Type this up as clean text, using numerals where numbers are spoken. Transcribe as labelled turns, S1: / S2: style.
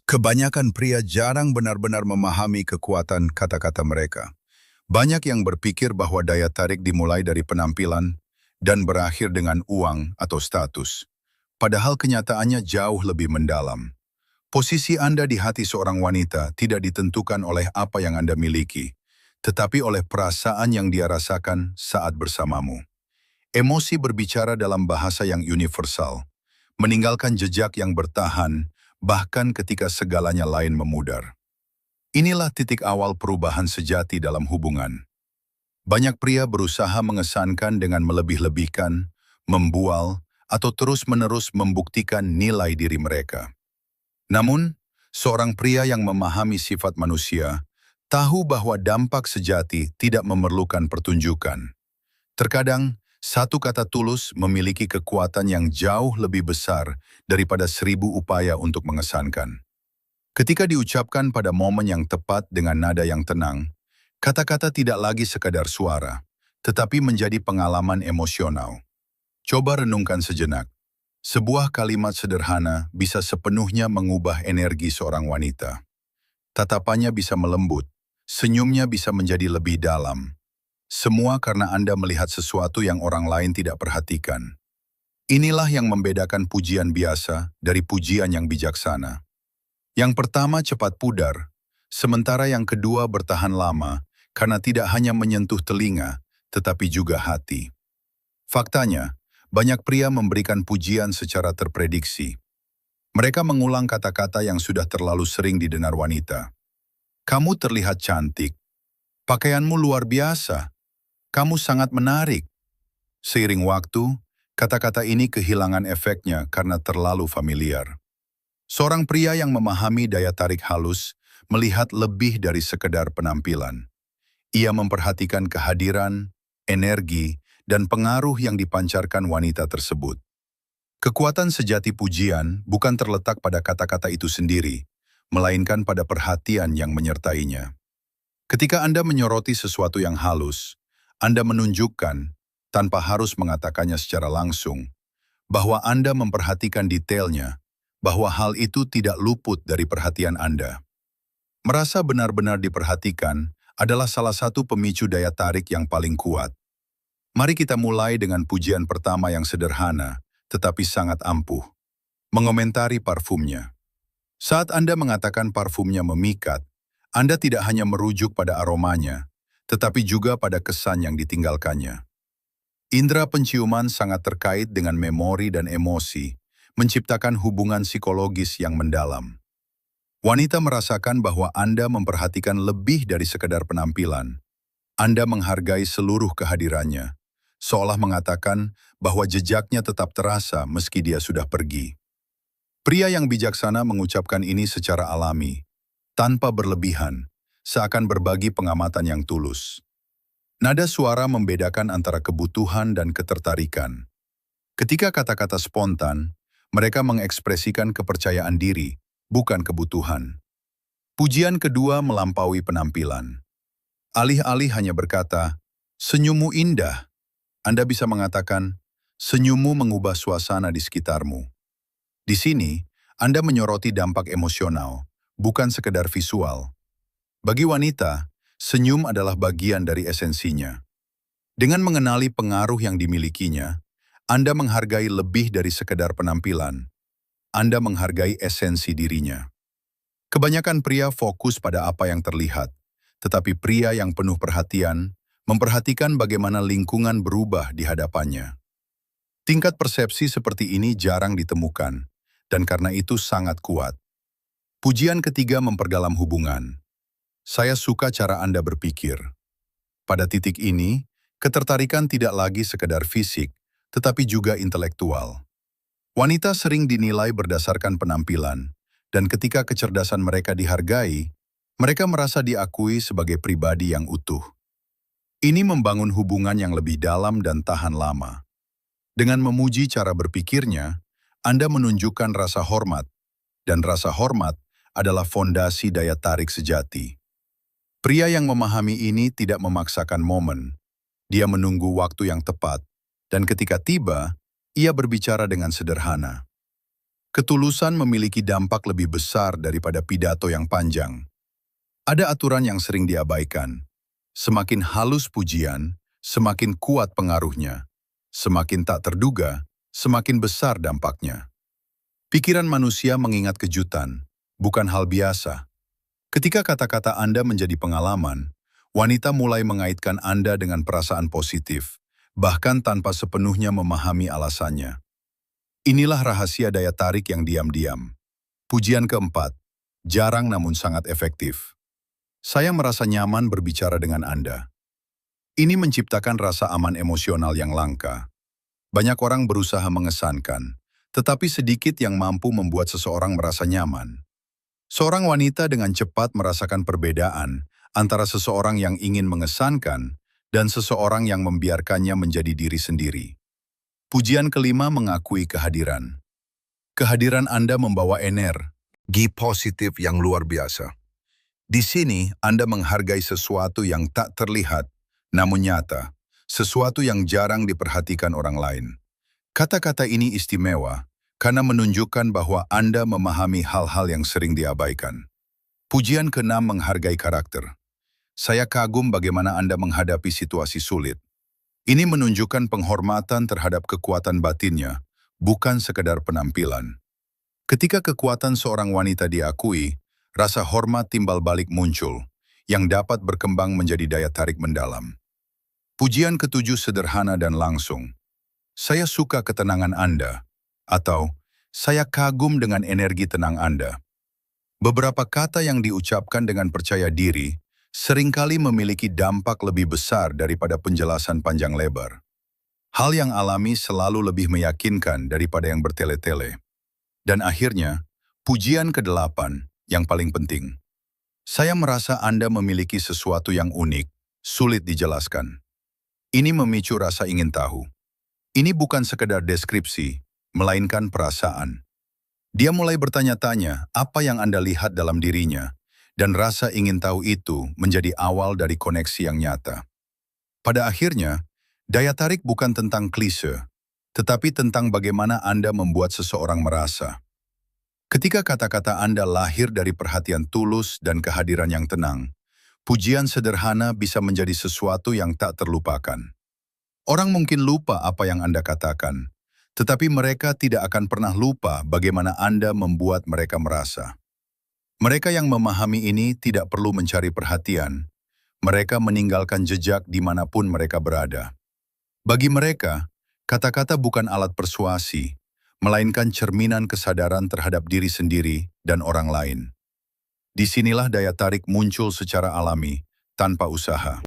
S1: Kebanyakan pria jarang benar-benar memahami kekuatan kata-kata mereka. Banyak yang berpikir bahwa daya tarik dimulai dari penampilan dan berakhir dengan uang atau status. Padahal kenyataannya jauh lebih mendalam. Posisi Anda di hati seorang wanita tidak ditentukan oleh apa yang Anda miliki, tetapi oleh perasaan yang dia rasakan saat bersamamu. Emosi berbicara dalam bahasa yang universal, meninggalkan jejak yang bertahan, bahkan ketika segalanya lain memudar. Inilah titik awal perubahan sejati dalam hubungan. Banyak pria berusaha mengesankan dengan melebih-lebihkan, membual, atau terus-menerus membuktikan nilai diri mereka. Namun, seorang pria yang memahami sifat manusia tahu bahwa dampak sejati tidak memerlukan pertunjukan. Terkadang, satu kata tulus memiliki kekuatan yang jauh lebih besar daripada 1000 upaya untuk mengesankan. Ketika diucapkan pada momen yang tepat dengan nada yang tenang, kata-kata tidak lagi sekadar suara, tetapi menjadi pengalaman emosional. Coba renungkan sejenak. Sebuah kalimat sederhana bisa sepenuhnya mengubah energi seorang wanita. Tatapannya bisa melembut, senyumnya bisa menjadi lebih dalam. Semua karena Anda melihat sesuatu yang orang lain tidak perhatikan. Inilah yang membedakan pujian biasa dari pujian yang bijaksana. Yang pertama cepat pudar, sementara yang kedua bertahan lama karena tidak hanya menyentuh telinga, tetapi juga hati. Faktanya, banyak pria memberikan pujian secara terprediksi. Mereka mengulang kata-kata yang sudah terlalu sering didengar wanita. Kamu terlihat cantik. Pakaianmu luar biasa. Kamu sangat menarik. Seiring waktu, kata-kata ini kehilangan efeknya karena terlalu familiar. Seorang pria yang memahami daya tarik halus melihat lebih dari sekedar penampilan. Ia memperhatikan kehadiran, energi, dan pengaruh yang dipancarkan wanita tersebut. Kekuatan sejati pujian bukan terletak pada kata-kata itu sendiri, melainkan pada perhatian yang menyertainya. Ketika Anda menyoroti sesuatu yang halus, Anda menunjukkan, tanpa harus mengatakannya secara langsung, bahwa Anda memperhatikan detailnya, bahwa hal itu tidak luput dari perhatian Anda. Merasa benar-benar diperhatikan adalah salah satu pemicu daya tarik yang paling kuat. Mari kita mulai dengan pujian pertama yang sederhana, tetapi sangat ampuh. Mengomentari parfumnya. Saat Anda mengatakan parfumnya memikat, Anda tidak hanya merujuk pada aromanya, tetapi juga pada kesan yang ditinggalkannya. Indera penciuman sangat terkait dengan memori dan emosi, menciptakan hubungan psikologis yang mendalam. Wanita merasakan bahwa Anda memperhatikan lebih dari sekedar penampilan. Anda menghargai seluruh kehadirannya, seolah mengatakan bahwa jejaknya tetap terasa meski dia sudah pergi. Pria yang bijaksana mengucapkan ini secara alami, tanpa berlebihan, seakan berbagi pengamatan yang tulus. Nada suara membedakan antara kebutuhan dan ketertarikan. Ketika kata-kata spontan, mereka mengekspresikan kepercayaan diri, bukan kebutuhan. Pujian kedua melampaui penampilan. Alih-alih hanya berkata, "Senyummu indah," Anda bisa mengatakan, "Senyummu mengubah suasana di sekitarmu." Di sini, Anda menyoroti dampak emosional, bukan sekedar visual. Bagi wanita, senyum adalah bagian dari esensinya. Dengan mengenali pengaruh yang dimilikinya, Anda menghargai lebih dari sekedar penampilan. Anda menghargai esensi dirinya. Kebanyakan pria fokus pada apa yang terlihat, tetapi pria yang penuh perhatian memperhatikan bagaimana lingkungan berubah di hadapannya. Tingkat persepsi seperti ini jarang ditemukan, dan karena itu sangat kuat. Pujian ketiga memperdalam hubungan. Saya suka cara Anda berpikir. Pada titik ini, ketertarikan tidak lagi sekedar fisik, tetapi juga intelektual. Wanita sering dinilai berdasarkan penampilan, dan ketika kecerdasan mereka dihargai, mereka merasa diakui sebagai pribadi yang utuh. Ini membangun hubungan yang lebih dalam dan tahan lama. Dengan memuji cara berpikirnya, Anda menunjukkan rasa hormat, dan rasa hormat adalah fondasi daya tarik sejati. Pria yang memahami ini tidak memaksakan momen. Dia menunggu waktu yang tepat, dan ketika tiba, ia berbicara dengan sederhana. Ketulusan memiliki dampak lebih besar daripada pidato yang panjang. Ada aturan yang sering diabaikan. Semakin halus pujian, semakin kuat pengaruhnya. Semakin tak terduga, semakin besar dampaknya. Pikiran manusia mengingat kejutan, bukan hal biasa. Ketika kata-kata Anda menjadi pengalaman, wanita mulai mengaitkan Anda dengan perasaan positif, bahkan tanpa sepenuhnya memahami alasannya. Inilah rahasia daya tarik yang diam-diam. Pujian keempat, jarang namun sangat efektif. Saya merasa nyaman berbicara dengan Anda. Ini menciptakan rasa aman emosional yang langka. Banyak orang berusaha mengesankan, tetapi sedikit yang mampu membuat seseorang merasa nyaman. Seorang wanita dengan cepat merasakan perbedaan antara seseorang yang ingin mengesankan dan seseorang yang membiarkannya menjadi diri sendiri. Pujian kelima mengakui kehadiran. Kehadiran Anda membawa energi positif yang luar biasa. Di sini, Anda menghargai sesuatu yang tak terlihat, namun nyata, sesuatu yang jarang diperhatikan orang lain. Kata-kata ini istimewa karena menunjukkan bahwa Anda memahami hal-hal yang sering diabaikan. Pujian keenam menghargai karakter. Saya kagum bagaimana Anda menghadapi situasi sulit. Ini menunjukkan penghormatan terhadap kekuatan batinnya, bukan sekedar penampilan. Ketika kekuatan seorang wanita diakui, rasa hormat timbal balik muncul, yang dapat berkembang menjadi daya tarik mendalam. Pujian ketujuh sederhana dan langsung. Saya suka ketenangan Anda, atau saya kagum dengan energi tenang Anda. Beberapa kata yang diucapkan dengan percaya diri seringkali memiliki dampak lebih besar daripada penjelasan panjang lebar. Hal yang alami selalu lebih meyakinkan daripada yang bertele-tele. Dan akhirnya, pujian kedelapan, yang paling penting. Saya merasa Anda memiliki sesuatu yang unik, sulit dijelaskan. Ini memicu rasa ingin tahu. Ini bukan sekedar deskripsi, melainkan perasaan. Dia mulai bertanya-tanya apa yang Anda lihat dalam dirinya, dan rasa ingin tahu itu menjadi awal dari koneksi yang nyata. Pada akhirnya, daya tarik bukan tentang klise, tetapi tentang bagaimana Anda membuat seseorang merasa. Ketika kata-kata Anda lahir dari perhatian tulus dan kehadiran yang tenang, pujian sederhana bisa menjadi sesuatu yang tak terlupakan. Orang mungkin lupa apa yang Anda katakan, tetapi mereka tidak akan pernah lupa bagaimana Anda membuat mereka merasa. Mereka yang memahami ini tidak perlu mencari perhatian. Mereka meninggalkan jejak dimanapun mereka berada. Bagi mereka, kata-kata bukan alat persuasi, melainkan cerminan kesadaran terhadap diri sendiri dan orang lain. Disinilah daya tarik muncul secara alami, tanpa usaha.